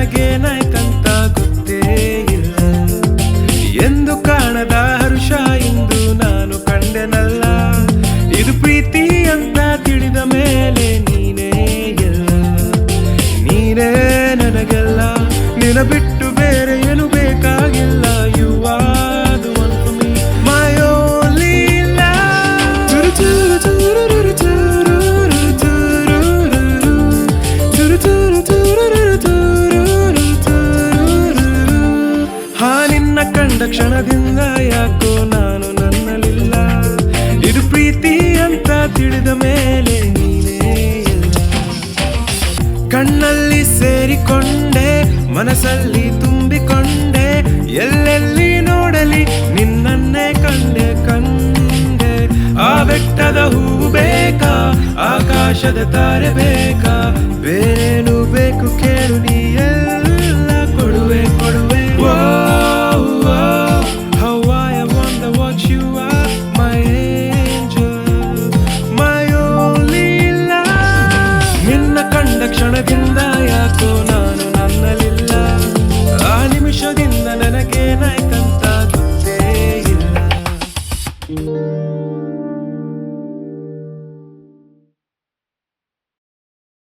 ನನಗೇನಾಯ್ತಂತ ಗೊತ್ತೇ ಇಲ್ಲ. ಎಂದು ಕಾಣದ ಹರ್ಷ ಇಂದು ನಾನು ಕಂಡೆನಲ್ಲ. ಇದು ಪ್ರೀತಿ ಅಂತ ತಿಳಿದ ಮೇಲೆ ನೀನೇ ಎಲ್ಲ, ನೀನೇ ನನಗೆಲ್ಲ. ನಿನ್ನ ಬಿಟ್ಟು ಬೇರೆ ಏನು ಬೇಕಾಗಿಲ್ಲ. You are the one for me, my only love. ಚುರು ಚುರು ಚುರುರುರು ಚುರುರು ಚುರುರುರು ಚುರು ಚುರು ಚುರುರುರು ಚುರುರು ಚುರುರುರು. ಹಾ, ನಿನ್ನ ಕಂಡ ಕ್ಷಣದಿಂದ ಯಾಕೋ ನಾನು ನನ್ನಲ್ಲಿಲ್ಲ. ಇದು ಪ್ರೀತಿ ಅಂತ ತಿಳಿದ ಮೇಲೆ ನೀನೇ ಎಲ್ಲ. ಕಣ್ಣಲ್ಲಿ ಸೇರಿಕೊಂಡೆ, ಮನಸ್ಸಲ್ಲಿ ತುಂಬಿಕೊಂಡೆ, ಎಲ್ಲೆಲ್ಲಿ ನೋಡಲಿ ನಿನ್ನನ್ನೇ ಕಂಡೆ ಕಂಡೆ. ಆ ಬೆಟ್ಟದ ಹೂವು ಬೇಕಾ, ಆಕಾಶದ ತಾರೆ ಬೇಕಾ, ಬೇರೇನು